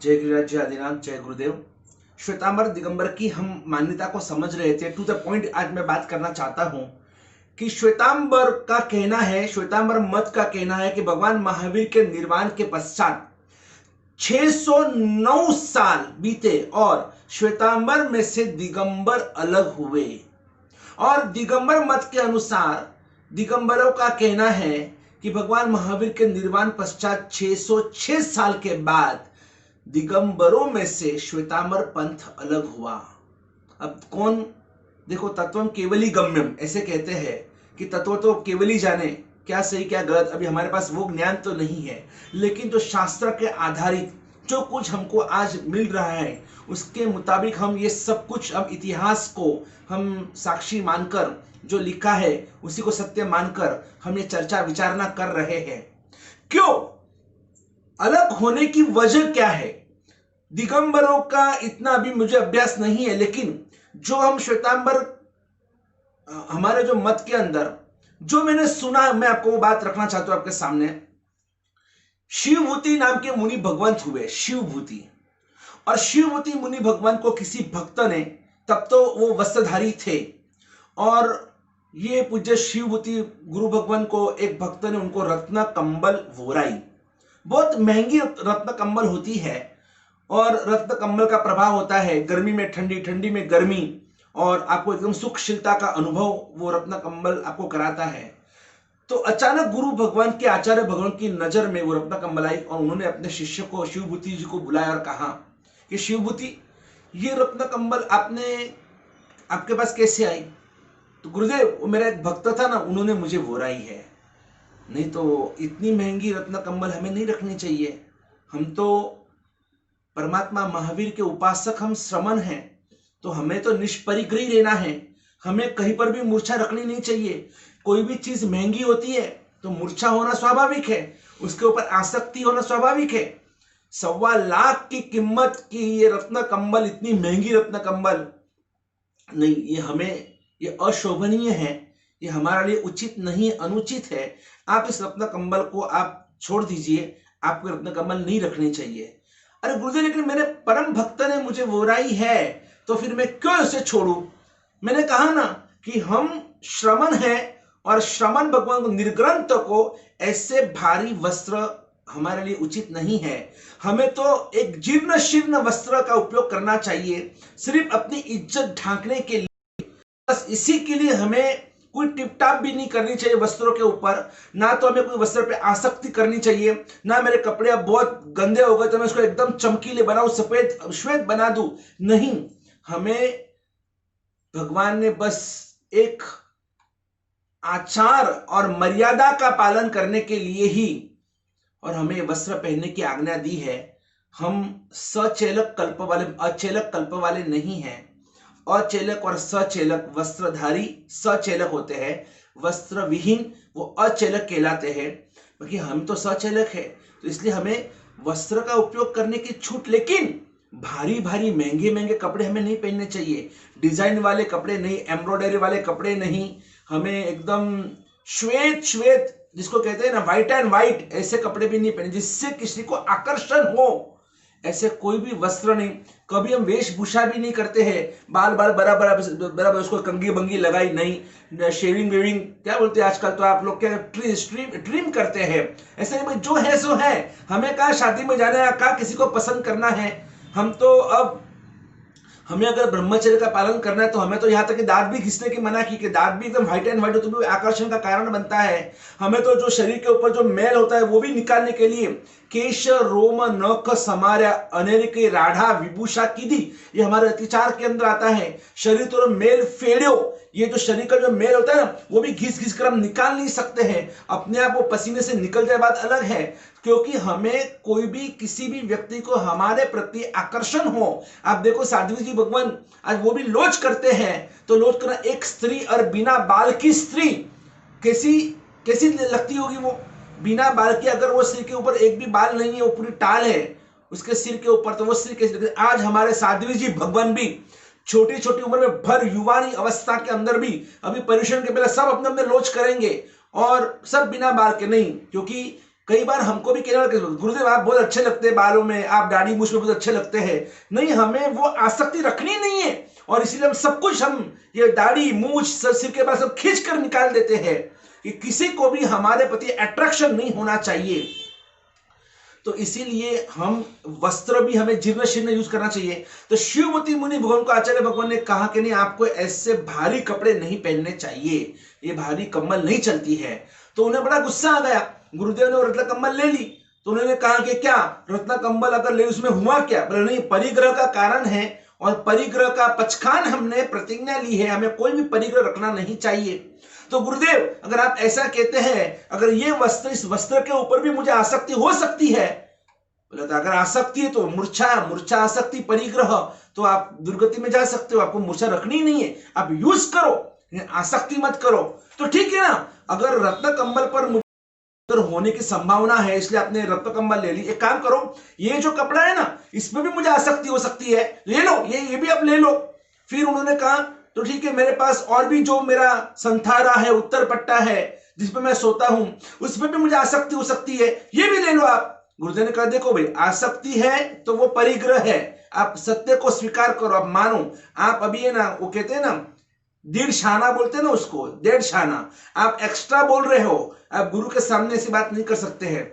जय गिरिराज, जय आदिनाथ, जय गुरुदेव। श्वेतांबर दिगंबर की हम मान्यता को समझ रहे थे। टू द पॉइंट आज मैं बात करना चाहता हूं कि श्वेतांबर का कहना है, श्वेतांबर मत का कहना है कि भगवान महावीर के निर्वाण के पश्चात 609 साल बीते और श्वेतांबर में से दिगंबर अलग हुए। और दिगंबर मत के अनुसार दिगंबरों का कहना है कि भगवान महावीर के निर्वाण पश्चात 606 साल के बाद दिगंबरों में से श्वेतांबर पंथ अलग हुआ। अब कौन, देखो, तत्वम केवली गम्यम ऐसे कहते हैं कि तत्व तो केवल ही जाने, क्या सही क्या गलत अभी हमारे पास वो ज्ञान तो नहीं है, लेकिन जो शास्त्र के आधारित जो कुछ हमको आज मिल रहा है उसके मुताबिक हम ये सब कुछ, हम इतिहास को हम साक्षी मानकर जो लिखा है उसी को सत्य मानकर हम ये चर्चा विचारना कर रहे हैं। क्यों अलग होने की वजह क्या है? दिगंबरों का इतना अभी मुझे अभ्यास नहीं है, लेकिन जो हम श्वेतांबर हमारे जो मत के अंदर जो मैंने सुना, मैं आपको वो बात रखना चाहता हूं आपके सामने। शिवभूति नाम के मुनि भगवंत हुए, शिवभूति। और शिवभूति मुनि भगवंत को किसी भक्त ने, तब तो वो वस्त्रधारी थे, और ये पूज्य शिवभूति गुरु भगवंत को एक भक्त ने उनको रत्न कंबल वोराई। बहुत महंगी रत्न कंबल होती है, और रत्न कंबल का प्रभाव होता है गर्मी में ठंडी, ठंडी में गर्मी, और आपको एकदम सुखशीलता का अनुभव वो रत्न कंबल आपको कराता है। तो अचानक गुरु भगवान के, आचार्य भगवान की नजर में वो रत्न कंबल आई, और उन्होंने अपने शिष्य को, शिवभूति जी को बुलाया और कहा कि शिवभूति, ये रत्न कंबल आपके पास कैसे आई? तो गुरुदेव, वो मेरा एक भक्त था ना, उन्होंने मुझे वोराई है। नहीं तो इतनी महंगी रत्न कंबल हमें नहीं रखनी चाहिए। हम तो परमात्मा महावीर के उपासक, हम श्रमण हैं, तो हमें तो निष्परिग्रही रहना है। हमें कहीं पर भी मूर्छा रखनी नहीं चाहिए। कोई भी चीज महंगी होती है तो मूर्छा होना स्वाभाविक है, उसके ऊपर आसक्ति होना स्वाभाविक है। 1.25 लाख की कीमत की ये रत्न कंबल, इतनी महंगी रत्न कंबल नहीं, ये अशोभनीय है, ये हमारे लिए उचित नहीं, अनुचित है। आप इस रत्न कंबल को आप छोड़ दीजिए, आपको रत्न कंबल नहीं रखनी चाहिए। अरे गुरुदेव, लेकिन मेरे परम भक्त ने मुझे वोराई है, तो फिर मैं क्यों इसे छोड़ू? मैंने कहा ना कि हम श्रमण हैं, और श्रमण भगवान को, निर्ग्रंथ को ऐसे भारी वस्त्र हमारे लिए उचित नहीं है। हमें तो एक जीर्ण शीर्ण वस्त्र का उपयोग करना चाहिए, सिर्फ अपनी इज्जत ढांकने के लिए। बस इसी के लिए हमें कोई टिपटाप भी नहीं करनी चाहिए वस्त्रों के ऊपर। ना तो हमें कोई वस्त्र पे आसक्ति करनी चाहिए, ना मेरे कपड़े अब बहुत गंदे हो गए तो मैं उसको एकदम चमकीले बनाऊं, सफेद श्वेत बना दूं। नहीं, हमें भगवान ने बस एक आचार और मर्यादा का पालन करने के लिए ही और हमें वस्त्र पहनने की आज्ञा दी है। हम सचेलक कल्प वाले, अचेलक कल्प वाले नहीं हैं। अचेलक और सचेलक, वस्त्रधारी सचेलक होते हैं, वस्त्र विहीन वो अचेलक कहलाते हैं। क्योंकि हम तो सचेलक है, तो इसलिए हमें वस्त्र का उपयोग करने की छूट, लेकिन भारी भारी महंगे महंगे कपड़े हमें नहीं पहनने चाहिए। डिजाइन वाले कपड़े नहीं, एम्ब्रॉयडरी वाले कपड़े नहीं, हमें एकदम श्वेत श्वेत, जिसको कहते हैं ना व्हाइट एंड व्हाइट, ऐसे कपड़े भी नहीं पहने जिससे किसी को आकर्षण हो। ऐसे कोई भी वस्त्र नहीं। कभी हम वेशभूषा भी नहीं करते हैं, बाल बराबर बराबर उसको कंगी बंगी लगाई नहीं, शेविंग वेविंग क्या बोलते हैं आजकल, तो आप लोग क्या ट्रिम करते हैं। ऐसे नहीं भाई, जो है सो है। हमें कहा शादी में जाना है, कहा किसी को पसंद करना है। हम तो अब हमें अगर ब्रह्मचर्य का पालन करना है तो हमें तो यहाँ तक कि दांत भी घिसने की मना की, कि दांत भी एकदम व्हाइट एंड व्हाइट हो तो भी आकर्षण का कारण बनता है। हमें तो जो शरीर के ऊपर जो मैल होता है वो भी निकालने के लिए केश रोम नख समार्या अनेरिके राढ़ा विभूषा कीदी, ये हमारे अतिचार के अंदर आता है। शरीर तो मेल फेड़ो, ये जो शरीर का जो मेल होता है ना, वो भी घिस घिस कर हम निकाल नहीं सकते हैं। अपने आप वो पसीने से निकल जाए बात अलग है, क्योंकि हमें कोई भी, किसी भी व्यक्ति को हमारे प्रति आकर्षण हो। आप देखो साध्वी जी भगवान आज वो भी लोच करते हैं, तो लोच करना, एक स्त्री और बिना बाल की स्त्री कैसी कैसी लगती होगी वो, बिना बाल की। अगर वो सिर के ऊपर एक भी बाल नहीं है, वो पूरी टाल है उसके सिर के ऊपर, तो वो सिर कैसी लगती? आज हमारे साध्वी जी भगवान भी छोटी छोटी उम्र में, भर युवानी अवस्था के अंदर भी, अभी पर्यूषण के पहले सब अपने अपने लोच करेंगे, और सब बिना बाल के नहीं, क्योंकि कई बार हमको भी कहने लगे गुरुदेव आप बहुत अच्छे लगते हैं बालों में, आप दाढ़ी मूछ में बहुत अच्छे लगते हैं। नहीं, हमें वो आसक्ति रखनी नहीं है, और इसीलिए हम सब कुछ, हम ये दाढ़ी मूछ सिर के बाद सब खींच कर निकाल देते हैं कि किसी को भी हमारे प्रति अट्रैक्शन नहीं होना चाहिए। तो इसीलिए हम वस्त्र भी हमें जीर्ण शीर्ण यूज करना चाहिए। तो शिवमुति मुनि भगवान को आचार्य भगवान ने कहा कि नहीं, आपको ऐसे भारी कपड़े नहीं पहनने चाहिए, ये भारी कम्बल नहीं चलती है। तो उन्हें बड़ा गुस्सा आ गया, गुरुदेव ने रत्न कंबल ले ली। तो उन्होंने कहा कि क्या रत्न कंबल अगर ले, उसमें हुआ क्या? बोले नहीं, परिग्रह का कारण है, और परिग्रह का पचखान हमने प्रतिज्ञा ली है, हमें कोई भी परिग्रह रखना नहीं चाहिए। तो गुरुदेव अगर आप ऐसा कहते हैं, अगर ये वस्त्र, इस वस्त्र के ऊपर भी मुझे आसक्ति हो सकती है, बोले तो अगर आसक्ति है तो मूर्छा आसक्ति परिग्रह, तो आप दुर्गति में जा सकते हो, आपको मूर्छा रखनी नहीं है, आप यूज करो, आसक्ति मत करो। तो ठीक है ना, अगर रत्न कंबल पर होने की संभावना है इसलिए आपने रत्न कंबल ले ली, एक काम करो, ये जो कपड़ा है ना, इसमें भी मुझे आसक्ति हो सकती है, ले लो, ये भी आप ले लो। फिर उन्होंने कहा तो ठीक है, मेरे पास और भी जो मेरा संथारा है, उत्तर पट्टा है, जिसपे मैं सोता हूं, उसमें भी मुझे आसक्ति हो सकती है, ये भी ले लो आप। गुरुदेव ने कहा देखो भाई, आसक्ति है तो वो परिग्रह है, आप सत्य को स्वीकार करो, आप मानो। आप अभी है ना, वो कहते हैं ना, 1.5 शाना बोलते हैं ना उसको, 1.5 शाना आप एक्स्ट्रा बोल रहे हो, आप गुरु के सामने ऐसी बात नहीं कर सकते हैं।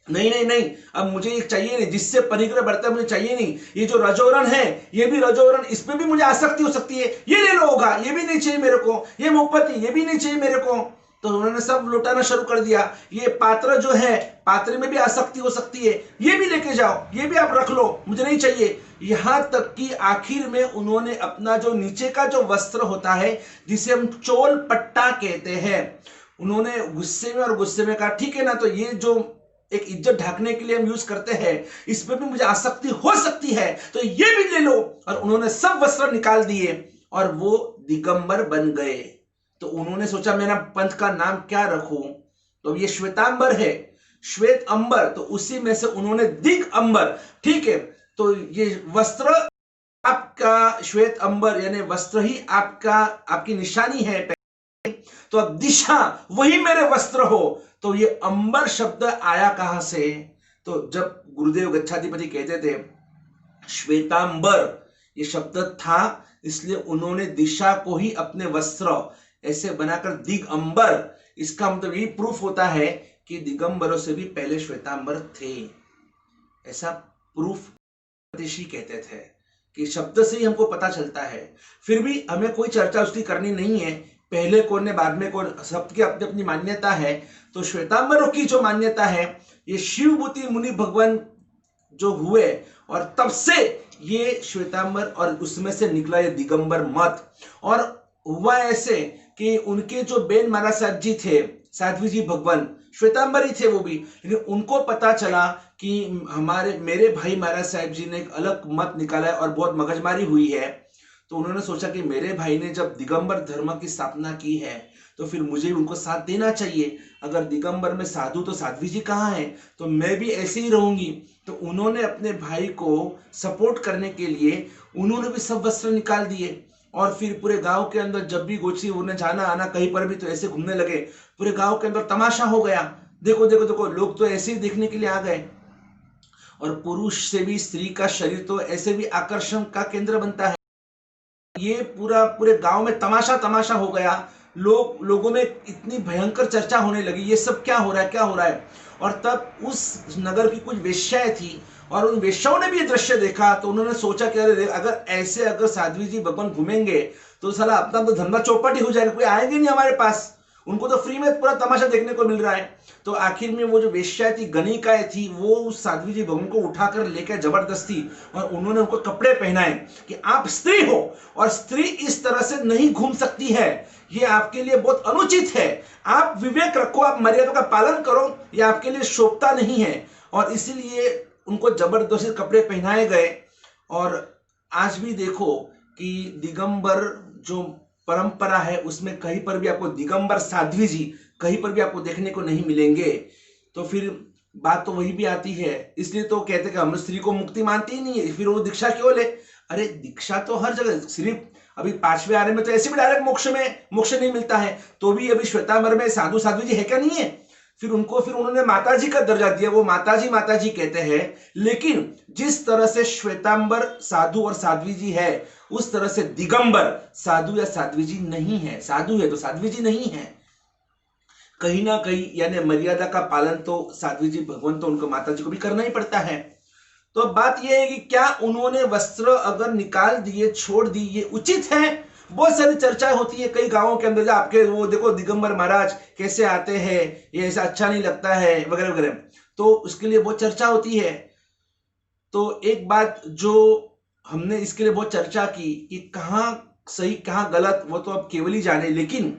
नहीं नहीं नहीं, अब मुझे ये चाहिए नहीं, जिससे परिग्रह बढ़ता है मुझे चाहिए नहीं, ये जो रजोरण है, ये भी रजोरण, इसमें भी मुझे आसक्ति हो सकती है, ये ले लो होगा, ये भी नहीं चाहिए मेरे को, ये मुपत्ति, ये भी नहीं चाहिए मेरे को। तो उन्होंने सब लुटाना शुरू कर दिया। ये पात्र जो है, पात्र में भी आसक्ति हो सकती है, ये भी लेके जाओ, ये भी आप रख लो, मुझे नहीं चाहिए। यहां तक कि आखिर में उन्होंने अपना जो नीचे का जो वस्त्र होता है, जिसे हम चोल पट्टा कहते हैं, उन्होंने गुस्से में कहा ठीक है ना, तो ये जो एक इज्जत ढकने के लिए हम यूज करते हैं, इसमें भी मुझे आसक्ति हो सकती है, तो ये भी ले लो। और उन्होंने सब वस्त्र निकाल दिए और वो दिगंबर बन गए। तो उन्होंने सोचा मेरा पंथ का नाम क्या रखूं, तो ये श्वेतांबर है, श्वेत अंबर, तो उसी में से उन्होंने दिगंबर। ठीक है, तो ये वस्त्र आपका श्वेत अंबर, यानी वस्त्र ही आपकी निशानी है, तो अब दिशा वही मेरे वस्त्र हो। तो ये अंबर शब्द आया कहां से? तो जब गुरुदेव गच्छाधिपति कहते थे श्वेतांबर, ये शब्द था, इसलिए उन्होंने दिशा को ही अपने वस्त्र ऐसे बनाकर दिगंबर, इसका मतलब ये प्रूफ होता है कि दिगंबरों से भी पहले श्वेतांबर थे, ऐसा प्रूफ ऋषि कहते थे, कि शब्द से ही हमको पता चलता है। फिर भी हमें कोई चर्चा उसकी करनी नहीं है, पहले कौन ने बाद में कौन, सबकी अपनी अपनी मान्यता है। तो श्वेतांबरों की जो मान्यता है, ये शिवमुति मुनि भगवान जो हुए, और तब से ये श्वेतांबर, और उसमें से निकला ये दिगंबर मत। और हुआ ऐसे कि उनके जो बेन महाराज साहब जी थे, साध्वी जी भगवान, श्वेतांबर ही थे वो भी, लेकिन उनको पता चला कि मेरे भाई महाराज साहब जी ने एक अलग मत निकाला है और बहुत मगजमारी हुई है। तो उन्होंने सोचा कि मेरे भाई ने जब दिगंबर धर्म की स्थापना की है, तो फिर मुझे भी उनको साथ देना चाहिए। अगर दिगंबर में साधु, तो साध्वी जी कहाँ हैं, तो मैं भी ऐसे ही रहूंगी। तो उन्होंने अपने भाई को सपोर्ट करने के लिए उन्होंने भी सब वस्त्र निकाल दिए, और फिर पूरे गांव के अंदर जब भी गोची उन्हें जाना आना कहीं पर भी, तो ऐसे घूमने लगे, पूरे गांव के अंदर तमाशा हो गया, देखो देखो देखो, लोग तो ऐसे ही देखने के लिए आ गए। और पुरुष से भी स्त्री का शरीर तो ऐसे भी आकर्षण का केंद्र बनता है। ये पूरे गांव में तमाशा हो गया, लोगों में इतनी भयंकर चर्चा होने लगी, ये सब क्या हो रहा है। और तब उस नगर की कुछ वेश्याएं थी, और उन वेश्याओं ने भी ये दृश्य देखा। तो उन्होंने सोचा कि अगर साध्वी जी भगवान घूमेंगे तो साला अपना तो धंधा चौपट ही हो जाएगा, कोई आएंगे नहीं हमारे पास, उनको तो फ्री में पूरा तमाशा देखने को मिल रहा है। तो आखिर में वो जो वेश्या थी, गणिकाएं थी, वो उस साध्वी जी भगवान को उठाकर लेकर जबरदस्ती, और उन्होंने उनको कपड़े पहनाए कि आप स्त्री हो, और स्त्री इस तरह से नहीं घूम सकती है, ये आपके लिए बहुत अनुचित है, आप विवेक रखो, आप मर्यादा का पालन करो, ये आपके लिए शोभता नहीं है। और इसीलिए उनको जबरदस्ती कपड़े पहनाए गए। और आज भी देखो कि दिगंबर जो परंपरा है, उसमें कहीं पर भी आपको दिगंबर साध्वी जी कहीं पर भी आपको देखने को नहीं मिलेंगे। तो फिर बात तो वही भी आती है, इसलिए तो कहते कि हम स्त्री को मुक्ति मानते ही नहीं है, फिर वो दीक्षा क्यों ले? अरे दीक्षा तो हर जगह, सिर्फ अभी 5वें आर्य में तो ऐसे भी डायरेक्ट मोक्ष नहीं मिलता है, तो भी अभी श्वेतांबर में साधु साध्वी जी है क्या? नहीं है। फिर उन्होंने माताजी का दर्जा दिया, वो माताजी माताजी कहते हैं। लेकिन जिस तरह से श्वेतांबर साधु और साध्वी जी है, उस तरह से दिगंबर साधु या साध्वी जी नहीं है। साधु है तो साध्वी जी नहीं है। कहीं ना कहीं यानी मर्यादा का पालन तो साध्वी जी भगवान तो उनको माता जी को भी करना ही पड़ता है। तो अब बात यह है कि क्या उन्होंने वस्त्र अगर निकाल दिए, छोड़ दी, ये उचित है? बहुत सारी चर्चाएं होती है कई गांवों के अंदर, आपके वो देखो दिगंबर महाराज कैसे आते हैं, ये ऐसा अच्छा नहीं लगता है वगैरह वगैरह, तो उसके लिए बहुत चर्चा होती है। तो एक बात जो हमने इसके लिए बहुत चर्चा की कि कहां सही कहां गलत, वो तो अब केवल ही जाने। लेकिन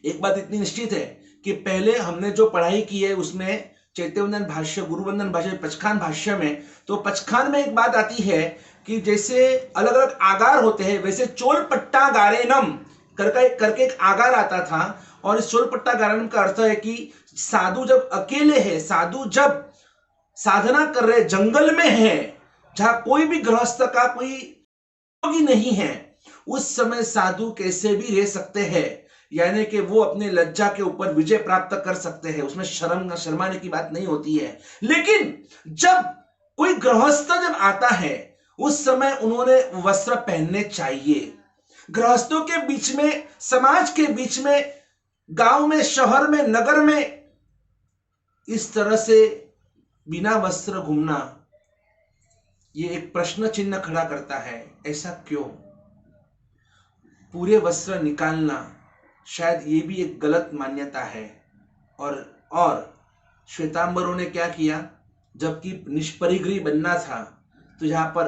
एक बात इतनी निश्चित है कि पहले हमने जो पढ़ाई की है उसमें चैत्यवंदन भाष्य, गुरुवंदन भाष्य, पचखान भाष्य में, तो पचखान में एक बात आती है कि जैसे अलग अलग आगार होते हैं, वैसे चोलपट्टा गारेनम करके एक आगार आता था। और इस चोलपट्टा गारेनम का अर्थ है कि साधु जब अकेले है, साधु जब साधना कर रहे जंगल में है, जहां कोई भी गृहस्थ का कोई योगी नहीं है, उस समय साधु कैसे भी रह सकते हैं, यानी कि वो अपने लज्जा के ऊपर विजय प्राप्त कर सकते हैं, उसमें शर्माने की बात नहीं होती है। लेकिन जब कोई गृहस्थ जब आता है, उस समय उन्होंने वस्त्र पहनने चाहिए। गृहस्थों के बीच में, समाज के बीच में, गांव में, शहर में, नगर में इस तरह से बिना वस्त्र घूमना, ये एक प्रश्न चिन्ह खड़ा करता है। ऐसा क्यों? पूरे वस्त्र निकालना शायद ये भी एक गलत मान्यता है। और श्वेतांबरों ने क्या किया, जबकि निष्परिग्रही बनना था, तो यहाँ पर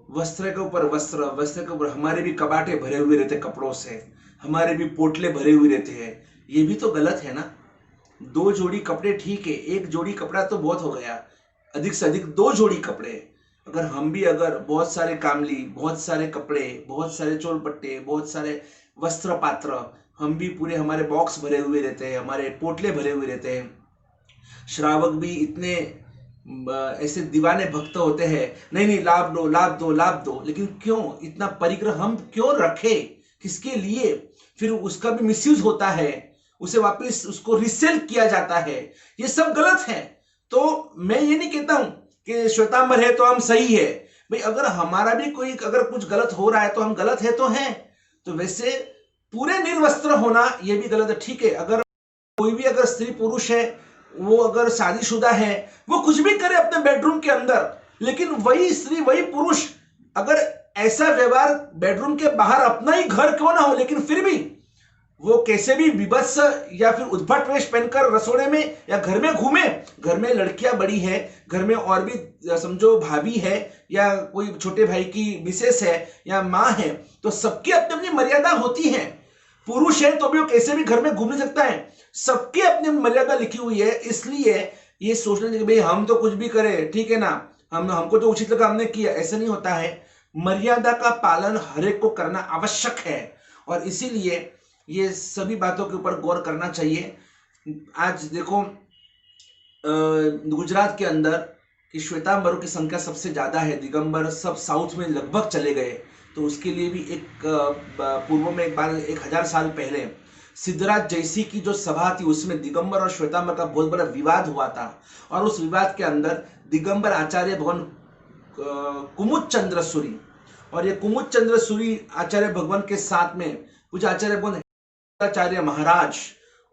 वस्त्र के ऊपर वस्त्र, वस्त्र के ऊपर हमारे भी कबाटे भरे हुए रहते कपड़ों से, हमारे भी पोटले भरे हुए रहते हैं, ये भी तो गलत है ना। 2 जोड़ी कपड़े ठीक है, 1 जोड़ी कपड़ा तो बहुत हो गया, अधिक से अधिक 2 जोड़ी कपड़े। अगर हम भी अगर बहुत सारे कामली, बहुत सारे कपड़े, बहुत सारे चोलपट्टे, बहुत सारे वस्त्र पात्र, हम भी पूरे हमारे बॉक्स भरे हुए रहते हैं, हमारे पोटले भरे हुए रहते हैं। श्रावक भी इतने ऐसे दीवाने भक्त होते हैं, नहीं नहीं लाभ दो लाभ दो लाभ दो, लेकिन क्यों इतना परिग्रह हम क्यों रखे, किसके लिए? फिर उसका भी मिसयूज होता है, उसे वापस उसको रिसेल किया जाता है, ये सब गलत है। तो मैं ये नहीं कहता हूं कि श्वेतांबर है तो हम सही है भाई, अगर हमारा भी कोई अगर कुछ गलत हो रहा है तो हम गलत है तो हैं। तो वैसे पूरे निर्वस्त्र होना ये भी गलत है, ठीक है। अगर कोई भी अगर स्त्री पुरुष है, वो अगर शादीशुदा है, वो कुछ भी करे अपने बेडरूम के अंदर, लेकिन वही स्त्री वही पुरुष अगर ऐसा व्यवहार बेडरूम के बाहर, अपना ही घर क्यों ना हो, लेकिन फिर भी वो कैसे भी विभत्स या फिर उद्भट वेश पहनकर रसोड़े में या घर में घूमे, घर में लड़कियां बड़ी है, घर में और भी समझो भाभी है या कोई छोटे भाई की मिसेस है या माँ है, तो सबकी अपनी अपनी मर्यादा होती है। पुरुष है तो भी वो कैसे भी घर में घूम नहीं सकता है, सबकी अपनी मर्यादा लिखी हुई है। इसलिए ये सोचना चाहिए कि भाई हम तो कुछ भी करें, ठीक है ना, हमको तो उचित लगा हमने किया, ऐसा नहीं होता है। मर्यादा का पालन हर एक को करना आवश्यक है, और इसीलिए ये सभी बातों के ऊपर गौर करना चाहिए। आज देखो गुजरात के अंदर कि श्वेतांबरों की संख्या सबसे ज्यादा है, दिगंबर सब साउथ में लगभग चले गए। तो उसके लिए भी एक पूर्व में एक बार 1000 साल पहले सिद्धराज जयसी की जो सभा थी, उसमें दिगंबर और श्वेतांबर का बहुत बड़ा विवाद हुआ था। और उस विवाद के अंदर दिगंबर आचार्य भगवान कुमुद चंद्र सूरी, और ये कुमुद चंद्र सूरी आचार्य भगवान के साथ में कुछ आचार्य भगवान आचार्य महाराज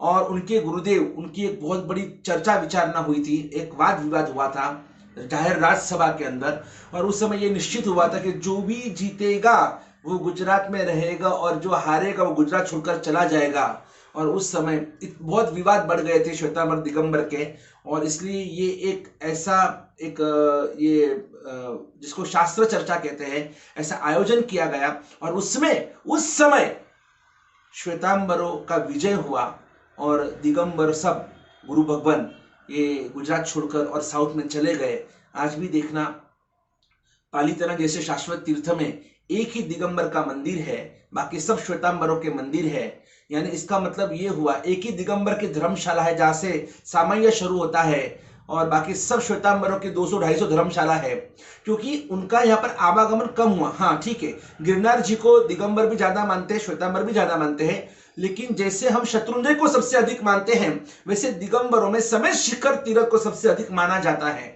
और उनके गुरुदेव, उनकी एक बहुत बड़ी चर्चा विचारणा हुई थी, एक वाद विवाद हुआ था जाहिर राज्यसभा के अंदर। और उस समय ये निश्चित हुआ था कि जो भी जीतेगा वो गुजरात में रहेगा और जो हारेगा वो गुजरात छोड़कर चला जाएगा। और उस समय बहुत विवाद बढ़ गए थे श्वेतांबर दिगंबर के, और इसलिए ये एक ऐसा एक ये जिसको शास्त्र चर्चा कहते हैं, ऐसा आयोजन किया गया। और उसमें उस समय श्वेतांबरों का विजय हुआ और दिगंबर सब गुरु भगवान ये गुजरात छोड़कर और साउथ में चले गए। आज भी देखना पालीताना जैसे शाश्वत तीर्थ में एक ही दिगंबर का मंदिर है, बाकी सब श्वेतांबरों के मंदिर है। यानी इसका मतलब ये हुआ एक ही दिगंबर की धर्मशाला है जहां से सामय्य शुरू होता है, और बाकी सब श्वेतांबरों की 200-250 धर्मशाला है, क्योंकि उनका यहाँ पर आवागमन कम हुआ। हाँ ठीक है, गिरनार जी को दिगंबर भी ज्यादा मानते हैं, श्वेतांबर भी ज्यादा मानते हैं, लेकिन जैसे हम शत्रुंजय को सबसे अधिक मानते हैं, वैसे दिगंबरों में समेत शिखर तीरथ को सबसे अधिक माना जाता है।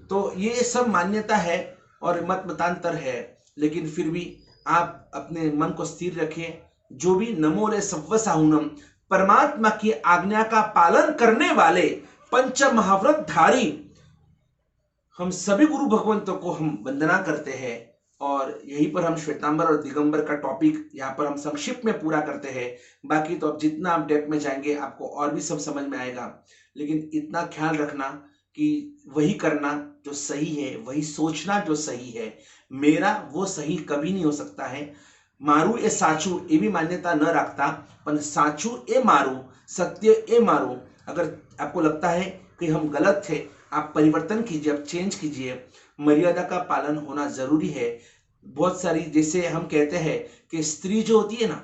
तो ये सब मान्यता है और मत मतांतर है, लेकिन फिर भी आप अपने मन को स्थिर रखें। जो भी नमो रे सव्व साहुनम, परमात्मा की आज्ञा का पालन करने वाले पंच महाव्रतधारी हम सभी गुरु भगवंतों को हम वंदना करते हैं। और यहीं पर हम श्वेतांबर और दिगंबर का टॉपिक यहाँ पर हम संक्षिप्त में पूरा करते हैं। बाकी तो अब जितना आप डेप्थ में जाएंगे आपको और भी सब समझ में आएगा, लेकिन इतना ख्याल रखना कि वही करना जो सही है, वही सोचना जो सही है। मेरा वो सही कभी नहीं हो सकता है। मारू ए साचू ये भी मान्यता न रखता, पर साचू ए मारू, सत्य ए मारू। अगर आपको लगता है कि हम गलत थे, आप परिवर्तन कीजिए, आप चेंज कीजिए। मर्यादा का पालन होना जरूरी है। बहुत सारी, जैसे हम कहते हैं कि स्त्री जो होती है ना,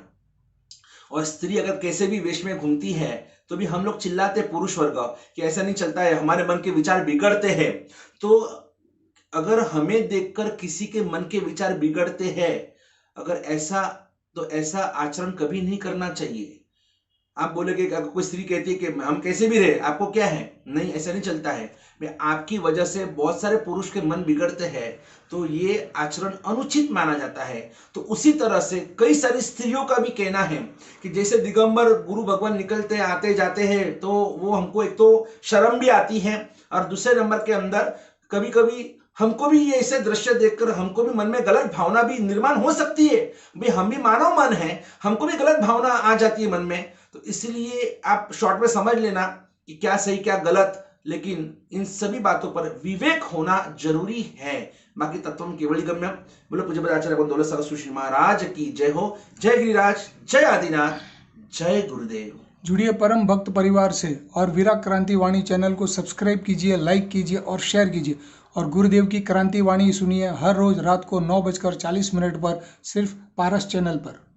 और स्त्री अगर कैसे भी वेश में घूमती है तो भी हम लोग चिल्लाते पुरुष वर्ग कि ऐसा नहीं चलता है, हमारे मन के विचार बिगड़ते हैं। तो अगर हमें देखकर किसी के मन के विचार बिगड़ते हैं, अगर ऐसा, तो ऐसा आचरण कभी नहीं करना चाहिए। आप बोलेगे कि अगर कोई स्त्री कहती है कि हम कैसे भी रहे, आपको क्या है, नहीं, ऐसा नहीं चलता है। मैं आपकी वजह से बहुत सारे पुरुष के मन बिगड़ते हैं, तो ये आचरण अनुचित माना जाता है। तो उसी तरह से कई सारी स्त्रियों का भी कहना है कि जैसे दिगंबर गुरु भगवान निकलते आते जाते हैं, तो वो हमको एक तो शर्म भी आती है, और दूसरे नंबर के अंदर कभी कभी हमको भी ये ऐसे दृश्य देखकर हमको भी मन में गलत भावना भी निर्माण हो सकती है। भाई हम भी मानव मन है, हमको भी गलत भावना आ जाती है मन में। तो इसलिए आप शॉर्ट में समझ लेना कि क्या सही क्या गलत, लेकिन इन सभी बातों पर विवेक होना जरूरी है। बाकी तत्वम केवल गम्य। बोलो पूज्य आचार्य दौलत सरस्वती महाराज की जय हो। जय गिरिराज, जय आदिनाथ, जय गुरुदेव। जुड़िए परम भक्त परिवार से और विराट क्रांति वाणी चैनल को सब्सक्राइब कीजिए, लाइक कीजिए और शेयर कीजिए। और गुरुदेव की क्रांति वाणी सुनिए हर रोज रात को 9:40 पर सिर्फ पारस चैनल पर।